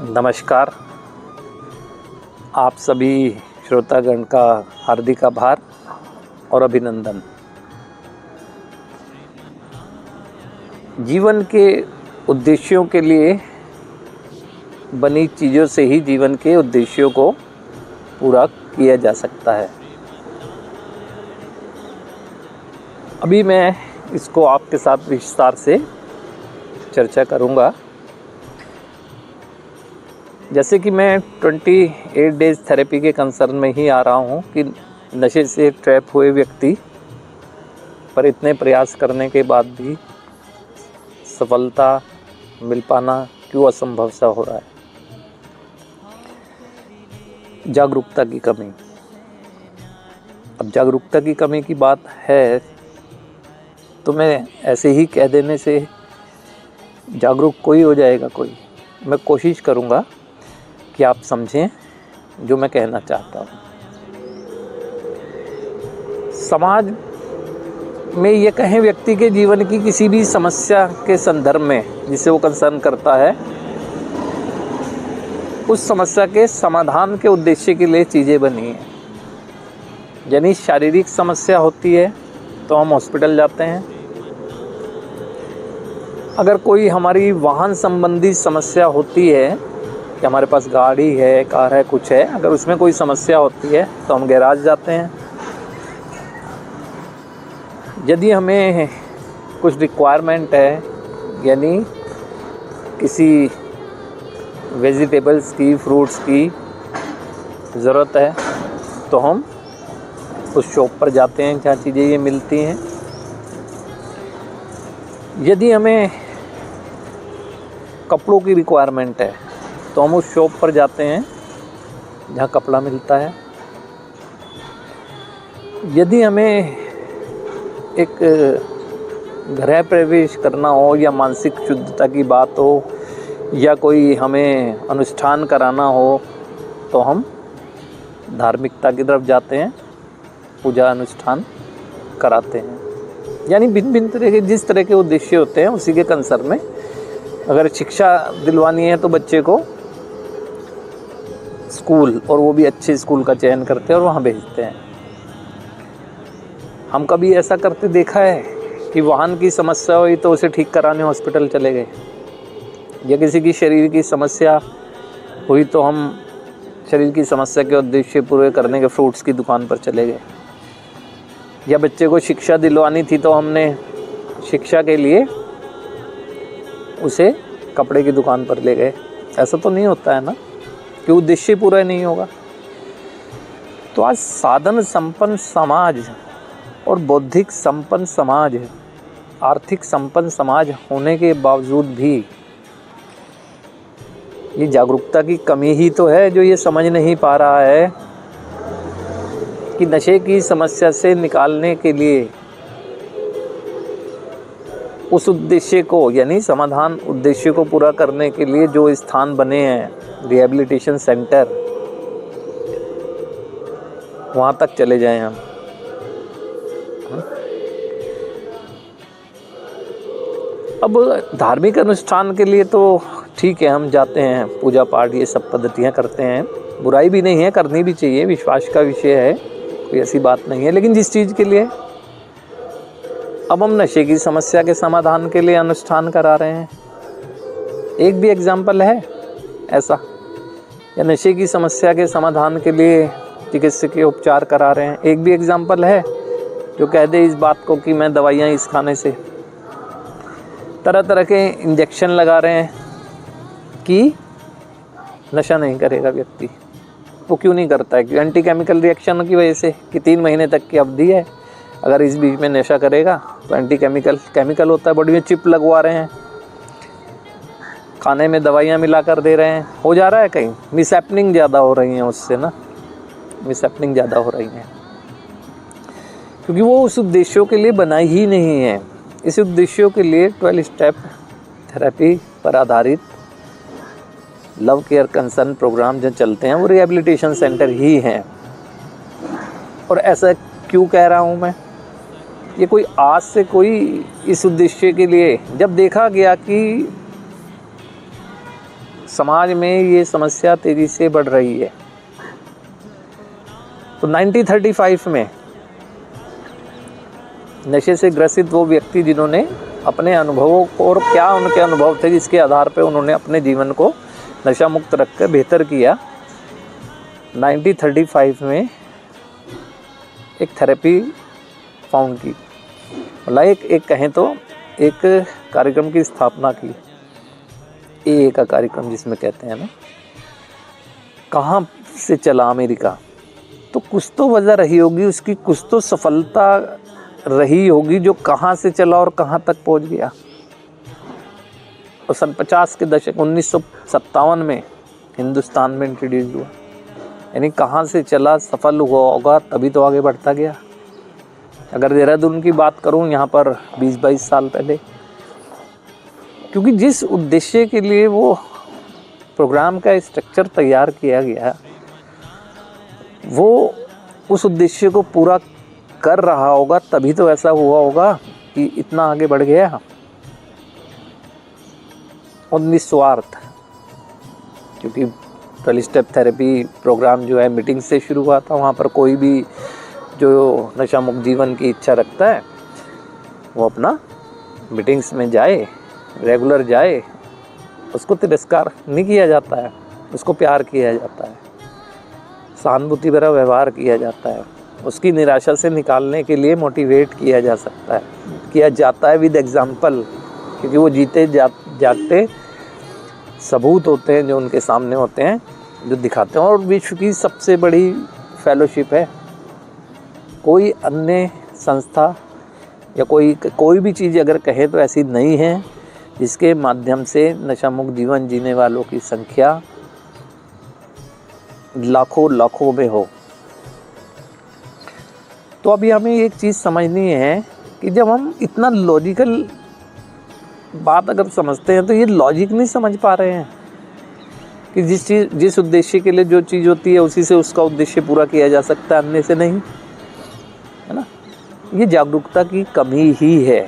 नमस्कार। आप सभी श्रोतागण का हार्दिक आभार और अभिनंदन। जीवन के उद्देश्यों के लिए बनी चीज़ों से ही जीवन के उद्देश्यों को पूरा किया जा सकता है। अभी मैं इसको आपके साथ विस्तार से चर्चा करूँगा। जैसे कि मैं 28 डेज़ थेरेपी के कंसर्न में ही आ रहा हूँ कि नशे से ट्रैप हुए व्यक्ति पर इतने प्रयास करने के बाद भी सफलता मिल पाना क्यों असंभव सा हो रहा है। जागरूकता की कमी। अब जागरूकता की कमी की बात है तो मैं ऐसे ही कह देने से जागरूक कोई हो जाएगा कोई। मैं कोशिश करूँगा कि आप समझें जो मैं कहना चाहता हूँ। समाज में ये कहें व्यक्ति के जीवन की किसी भी समस्या के संदर्भ में जिसे वो कंसर्न करता है, उस समस्या के समाधान के उद्देश्य के लिए चीज़ें बनी हैं। यानी शारीरिक समस्या होती है तो हम हॉस्पिटल जाते हैं। अगर कोई हमारी वाहन संबंधी समस्या होती है कि हमारे पास गाड़ी है, कार है, कुछ है, अगर उसमें कोई समस्या होती है तो हम गैराज जाते हैं। यदि हमें कुछ रिक्वायरमेंट है, यानी किसी वेजिटेबल्स की, फ्रूट्स की ज़रूरत है तो हम उस शॉप पर जाते हैं जहाँ चीज़ें ये मिलती हैं। यदि हमें कपड़ों की रिक्वायरमेंट है तो हम उस शॉप पर जाते हैं जहाँ कपड़ा मिलता है। यदि हमें एक गृह प्रवेश करना हो या मानसिक शुद्धता की बात हो या कोई हमें अनुष्ठान कराना हो तो हम धार्मिकता की तरफ जाते हैं, पूजा अनुष्ठान कराते हैं। यानी भिन्न भिन्न तरह के जिस तरह के उद्देश्य होते हैं उसी के कंसर्न में। अगर शिक्षा दिलवानी है तो बच्चे को स्कूल, और वो भी अच्छे स्कूल का चयन करते हैं और वहाँ भेजते हैं। हम कभी ऐसा करते देखा है कि वाहन की समस्या हुई तो उसे ठीक कराने हॉस्पिटल चले गए, या किसी की शरीर की समस्या हुई तो हम शरीर की समस्या के उद्देश्य पूरे करने के फ्रूट्स की दुकान पर चले गए, या बच्चे को शिक्षा दिलवानी थी तो हमने शिक्षा के लिए उसे कपड़े की दुकान पर ले गए। ऐसा तो नहीं होता है ना कि उद्देश्य पूरा नहीं होगा। तो आज साधन संपन्न समाज और बौद्धिक संपन्न समाज, आर्थिक संपन्न समाज होने के बावजूद भी ये जागरूकता की कमी ही तो है जो ये समझ नहीं पा रहा है कि नशे की समस्या से निकालने के लिए उस उद्देश्य को, यानी समाधान उद्देश्य को पूरा करने के लिए जो स्थान बने हैं, रिहैबिलिटेशन सेंटर, वहाँ तक चले जाएं हम। अब धार्मिक अनुष्ठान के लिए तो ठीक है, हम जाते हैं, पूजा पाठ ये सब पद्धतियाँ करते हैं, बुराई भी नहीं है, करनी भी चाहिए, विश्वास का विषय है, कोई ऐसी बात नहीं है। लेकिन जिस चीज़ के लिए अब हम नशे की समस्या के समाधान के लिए अनुष्ठान करा रहे हैं, एक भी एग्जाम्पल है ऐसा? या नशे की समस्या के समाधान के लिए चिकित्सकीय उपचार करा रहे हैं, एक भी एग्जाम्पल है जो कह दे इस बात को कि मैं दवाइयाँ इस खाने से, तरह तरह के इंजेक्शन लगा रहे हैं कि नशा नहीं करेगा व्यक्ति। वो क्यों नहीं करता है? कि एंटी केमिकल रिएक्शन की वजह से, कि 3 महीने तक की अवधि है, अगर इस बीच में नशा करेगा तो एंटी केमिकल होता है, बॉडी में चिप लगवा रहे हैं, खाने में दवाइयाँ मिला कर दे रहे हैं। हो जा रहा है कहीं मिसहैपनिंग ज़्यादा हो रही हैं उससे ना, मिसहैपनिंग ज़्यादा हो रही हैं क्योंकि वो उस उद्देश्यों के लिए बनाई ही नहीं है। इस उद्देश्यों के लिए 12 स्टेप थेरेपी पर आधारित लव केयर कंसर्न प्रोग्राम जो चलते हैं वो रिहैबिलिटेशन सेंटर ही हैं। और ऐसा क्यों कह रहा हूँ मैं? ये कोई आज से कोई इस उद्देश्य के लिए, जब देखा गया कि समाज में ये समस्या तेजी से बढ़ रही है। तो 1935 में नशे से ग्रसित वो व्यक्ति जिन्होंने अपने अनुभवों को, और क्या उनके अनुभव थे जिसके आधार पे उन्होंने अपने जीवन को नशा मुक्त रखकर बेहतर किया, 1935 में एक थेरेपी फाउंड की, मतलब एक कहें तो एक कार्यक्रम की स्थापना की, ए का कार्यक्रम जिसमें कहते हैं ना। कहाँ से चला अमेरिका, तो कुछ तो वजह रही होगी उसकी, कुछ तो सफलता रही होगी जो कहाँ से चला और कहाँ तक पहुँच गया। और सन 50 के दशक 1957 में हिंदुस्तान में इंट्रोड्यूस हुआ, यानी कहाँ से चला, सफल हुआ होगा तभी तो आगे बढ़ता गया। अगर देहरादून की बात करूँ यहाँ पर 20-22 साल पहले, क्योंकि जिस उद्देश्य के लिए वो प्रोग्राम का स्ट्रक्चर तैयार किया गया, वो उस उद्देश्य को पूरा कर रहा होगा तभी तो ऐसा हुआ होगा कि इतना आगे बढ़ गया। और निस्वार्थ, क्योंकि 12 स्टेप थेरेपी प्रोग्राम जो है मीटिंग से शुरू हुआ था। वहाँ पर कोई भी जो नशा मुक्त जीवन की इच्छा रखता है वो अपना मीटिंग्स में जाए, रेगुलर जाए, उसको तिरस्कार नहीं किया जाता है, उसको प्यार किया जाता है, सहानुभूति भरा व्यवहार किया जाता है, उसकी निराशा से निकालने के लिए मोटिवेट किया जाता है विद एग्जाम्पल, क्योंकि वो जीते जागते सबूत होते हैं जो उनके सामने होते हैं, जो दिखाते हैं। और विश्व की सबसे बड़ी फेलोशिप है। कोई अन्य संस्था या कोई भी चीज़ अगर कहे तो ऐसी नहीं है जिसके माध्यम से नशा मुक्त जीवन जीने वालों की संख्या लाखों में हो। तो अभी हमें एक चीज़ समझनी है कि जब हम इतना लॉजिकल बात अगर समझते हैं तो ये लॉजिक नहीं समझ पा रहे हैं कि जिस उद्देश्य के लिए जो चीज़ होती है उसी से उसका उद्देश्य पूरा किया जा सकता है, अन्य से नहीं, है ना। ये जागरूकता की कमी ही है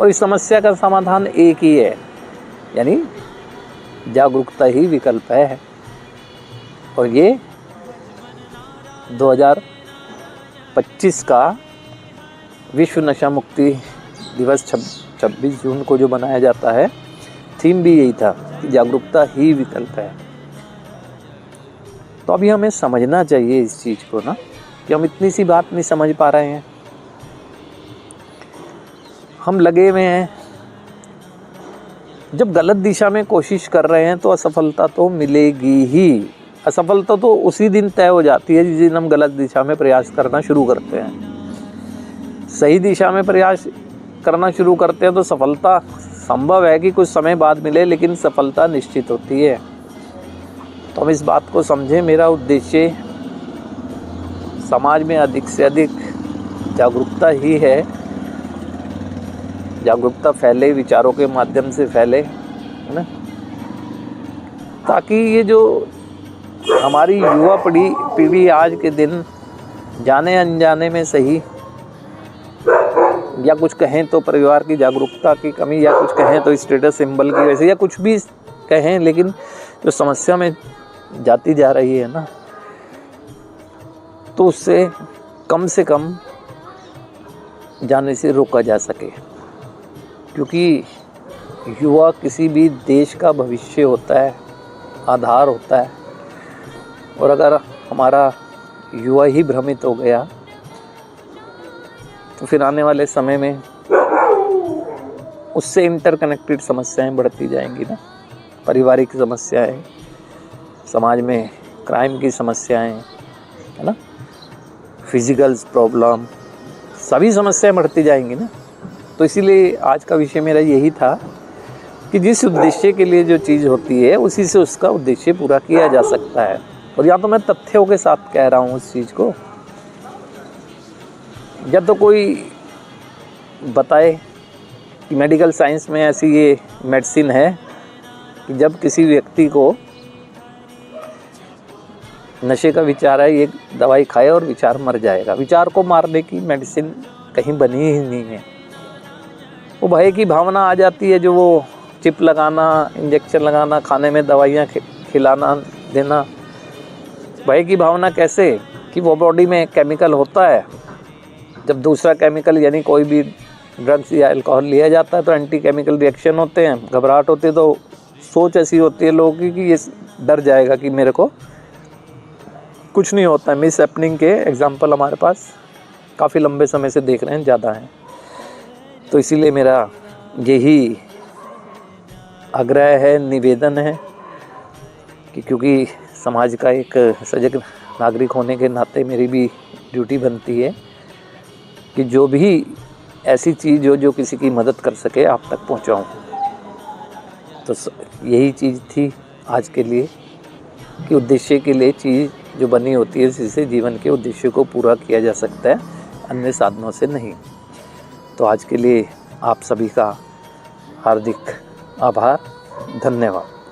और इस समस्या का समाधान एक ही है, यानी जागरूकता ही विकल्प है। और ये 2025 का विश्व नशा मुक्ति दिवस 26 जून को जो मनाया जाता है, थीम भी यही था कि जागरूकता ही विकल्प है। तो अभी हमें समझना चाहिए इस चीज़ को ना, कि हम इतनी सी बात नहीं समझ पा रहे हैं। हम लगे हुए हैं, जब गलत दिशा में कोशिश कर रहे हैं तो असफलता तो मिलेगी ही। असफलता तो उसी दिन तय हो जाती है जिस दिन हम गलत दिशा में प्रयास करना शुरू करते हैं। सही दिशा में प्रयास करना शुरू करते हैं तो सफलता संभव है कि कुछ समय बाद मिले, लेकिन सफलता निश्चित होती है। तो हम इस बात को समझें। मेरा उद्देश्य समाज में अधिक से अधिक जागरूकता ही है। जागरूकता फैले, विचारों के माध्यम से फैले, है ना, ताकि ये जो हमारी युवा पीढ़ी आज के दिन जाने अनजाने में सही, या कुछ कहें तो परिवार की जागरूकता की कमी, या कुछ कहें तो स्टेटस सिंबल की वजह से, या कुछ भी कहें, लेकिन जो समस्या में जाती जा रही है ना, तो उससे कम जाने से रोका जा सके। क्योंकि युवा किसी भी देश का भविष्य होता है, आधार होता है। और अगर हमारा युवा ही भ्रमित हो गया तो फिर आने वाले समय में उससे इंटरकनेक्टेड समस्याएं बढ़ती जाएंगी ना। पारिवारिक समस्याएं, समाज में क्राइम की समस्याएं, है ना, फिजिकल प्रॉब्लम, सभी समस्याएं बढ़ती जाएंगी ना। तो इसीलिए आज का विषय मेरा यही था कि जिस उद्देश्य के लिए जो चीज़ होती है उसी से उसका उद्देश्य पूरा किया जा सकता है। और या तो मैं तथ्यों के साथ कह रहा हूँ उस चीज़ को, या तो कोई बताए कि मेडिकल साइंस में ऐसी ये मेडिसिन है कि जब किसी व्यक्ति को नशे का विचार है, ये दवाई खाए और विचार मर जाएगा। विचार को मारने की मेडिसिन कहीं बनी ही नहीं है। वो भय की भावना आ जाती है जो वो चिप लगाना, इंजेक्शन लगाना, खाने में दवाइयाँ खिलाना देना, भय की भावना कैसे कि वो बॉडी में केमिकल होता है। जब दूसरा केमिकल यानी कोई भी ड्रग्स या अल्कोहल लिया जाता है तो एंटी केमिकल रिएक्शन होते हैं, घबराहट होती है। तो सोच ऐसी होती है लोगों की कि ये डर जाएगा कि मेरे को कुछ नहीं होता है। मिस हैपनिंग के एग्जांपल हमारे पास काफ़ी लंबे समय से देख रहे हैं, ज़्यादा हैं। तो इसीलिए मेरा यही आग्रह है, निवेदन है कि क्योंकि समाज का एक सजग नागरिक होने के नाते मेरी भी ड्यूटी बनती है कि जो भी ऐसी चीज़ हो जो किसी की मदद कर सके आप तक पहुंचाऊं। तो यही चीज़ थी आज के लिए कि उद्देश्य के लिए चीज़ जो बनी होती है जिससे जीवन के उद्देश्य को पूरा किया जा सकता है, अन्य साधनों से नहीं। तो आज के लिए आप सभी का हार्दिक आभार, धन्यवाद।